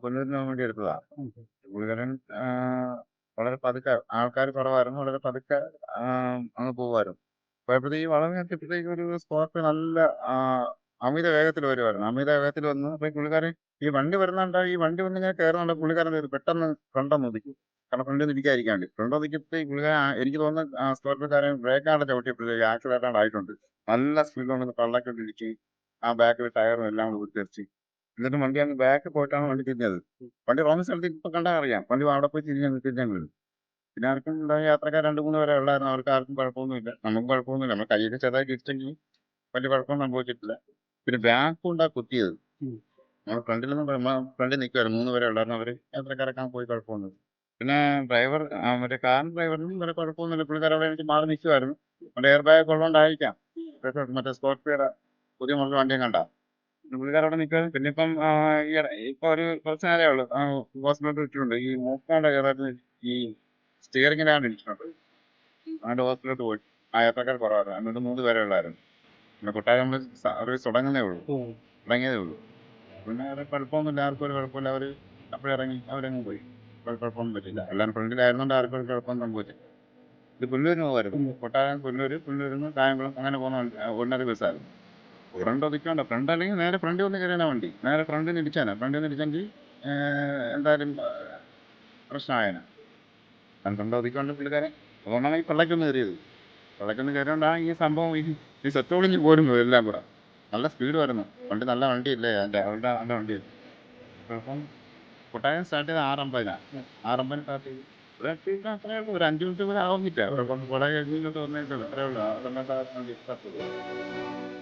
കൊല്ലൂരിന് പോകാൻ വേണ്ടി എടുത്തതാ. പുള്ളിക്കാരൻ വളരെ പതുക്കെ, ആൾക്കാർ കുറവായിരുന്നു, വളരെ പതുക്കെ അങ്ങ് പോകുമായിരുന്നു. പോയപ്പോഴത്തേക്ക് വളവ് എത്തിയപ്പോഴത്തേക്ക് ഒരു സ്കോർപ്പിയോ നല്ല ആ, അമിത വേഗത്തിൽ വരുമായിരുന്നു. അമിത വേഗത്തിൽ വന്ന് അപ്പൊ ഈ പുള്ളിക്കാരൻ ഈ വണ്ടി വരുന്നുണ്ട്, ഈ വണ്ടി വന്ന് ഇങ്ങനെ കയറുന്നുണ്ട്, പുള്ളിക്കാരൻ പെട്ടെന്ന് ഫ്രണ്ടൊന്ന് ഒതുക്കി. കാരണം ഫ്രണ്ട് ഇരിക്കാതിരിക്കാണ്ട് ഫ്രണ്ട് ഒതുക്കിയപ്പോഴത്തേക്ക് പുള്ളിക്കാരൻ എനിക്ക് തോന്നുന്നു സ്കോർപ്പിയോക്കാരൻ ബ്രേക്കാണ്ട് ചവിട്ടിയപ്പോഴത്തേക്ക് ആക്സിഡന്റ് ആയിട്ടുണ്ട്. നല്ല സ്പീഡ് കൊണ്ട് പള്ളക്കൊക്കെ ഇടിച്ച് ആ ബാക്കിൽ ടയറും എല്ലാം കൂടി തെറിച്ച്. എന്നിട്ട് വണ്ടി അങ്ങ് ബാക്ക് പോയിട്ടാണ് വണ്ടി തിരിഞ്ഞത്. വണ്ടി റോങ് സ്ഥലത്ത് ഇപ്പൊ കണ്ടാൽ അറിയാം, വണ്ടി അവിടെ പോയി തിരിഞ്ഞാൽ വീഴും. പിന്നെ ആർക്കും ഉണ്ടായ യാത്രക്കാർ 2-3 പേരെ ഉള്ളായിരുന്നു. അവർക്ക് ആർക്കും കുഴപ്പമൊന്നുമില്ല, നമുക്ക് കുഴപ്പമൊന്നുമില്ല. നമ്മൾ കയ്യൊക്കെ ചെറുതായി ഇടിച്ചെങ്കിൽ വലിയ കുഴപ്പമൊന്നും സംഭവിച്ചിട്ടില്ല. പിന്നെ ബാക്കും ഉണ്ടാ കുത്തിയത്. നമ്മൾ ഫ്രണ്ടിൽ നിൽക്കുമായിരുന്നു, 3 പേരെ ഉള്ളായിരുന്നു. അവര് യാത്രക്കാരൊക്കെ പോയി കുഴപ്പമൊന്നുമില്ല. പിന്നെ ഡ്രൈവർ, മറ്റേ കാറിന് ഡ്രൈവറിനും വരെ കുഴപ്പമൊന്നുമില്ല. പുള്ളിക്കാരൻ അവിടെ എനിക്ക് മാറി നിൽക്കുമായിരുന്നു. മറ്റേ എയർ ബാഗ് ഉള്ളതുകൊണ്ടായിരിക്കാം, മറ്റേ സ്കോർപ്പിയോയുടെ പുതിയ മുതൽ വണ്ടിയും കണ്ട പുള്ളിക്കാരൻ അവിടെ നിൽക്കുക. പിന്നെ ഇപ്പം ഇപ്പൊ ഒരു കുറച്ച് നേരമേ ഉള്ളൂ ഹോസ്പിറ്റലിൽ ഇട്ടിട്ടുണ്ട്. ഈ മൂക്കാണ്ട് ചെറുതായിട്ട് ഈ സ്റ്റിയറിങ്ങിലാണ് ഇരിക്കുന്നത്. അതുകൊണ്ട് ഹോസ്പിറ്റലിൽ പോയി. ആ യാത്രക്കാർ കുറവായിരുന്നു, എന്നിട്ട് 3 പേരെ ഉള്ളായിരുന്നു. പിന്നെ കൊട്ടാരം നമ്മൾ സർവീസ് തുടങ്ങുന്നേ ഉള്ളൂ, തുടങ്ങിയതേ ഉള്ളൂ. പിന്നെ വേറെ കുഴപ്പമൊന്നുമില്ല, ആർക്കും ഒരു കുഴപ്പമില്ല. അവർ അപ്പോഴിറങ്ങി അവരങ്ങ് പോയി. കുഴപ്പമൊന്നും പറ്റില്ല. എല്ലാം ഫ്രണ്ടിലായിരുന്നോണ്ട് ആർക്കും ഒരു കുഴപ്പമൊന്നും സംഭവിച്ചില്ല. ഇത് പുല്ലൂരിന് പോകുമായിരുന്നു, കൊട്ടാരം പുല്ലൂരിൽ നിന്ന് കായംകുളം അങ്ങനെ പോകുന്ന ഓർഡിനറി ബസ്സായിരുന്നു. ഫ്രണ്ട് ഒതുക്കാണ്ട്, ഫ്രണ്ട് അല്ലെങ്കിൽ നേരെ ഫ്രണ്ടിൽ വന്ന് കയറിയാൽ വണ്ടി നേരെ ഫ്രണ്ടിൽ നിന്ന് ഇടിച്ചാണ്. ഫ്രണ്ടിൽ നിന്ന് ഇടിച്ചെങ്കിൽ എന്തായാലും പ്രശ്നമായേനെ. ഫ്രണ്ട് ഒതുക്കാണ്ട് പുള്ളിക്കാരൻ, അതുകൊണ്ടാണ് ഈ പള്ളക്കൊന്ന് കയറിയത്. പള്ളക്കൊന്ന് കയറിയോണ്ടാണ് ഈ സംഭവം, ഈ സെറ്റോളിഞ്ഞ് പോരുന്നത് എല്ലാം കൂടെ. നല്ല സ്പീഡ് വരുന്നു വണ്ടി, നല്ല വണ്ടിയില്ലേ അവരുടെ നല്ല വണ്ടിയല്ലേ. അപ്പം കൊട്ടാരം സ്റ്റാർട്ട് ചെയ്ത് 6:50. 6:50 സ്റ്റാർട്ട് ചെയ്ത് ഇവിടെ എത്തിയിട്ട് അത്രേ ഉള്ളൂ, ഒരു 5 മിനിറ്റ് കൂടെ ആവുന്നില്ല. കുറെ കഴിഞ്ഞിട്ട് വന്നേക്കുള്ളൂ, അത്രേ ഉള്ളൂ. ആ സമയത്ത് ആ വണ്ടി start ചെയ്തത്.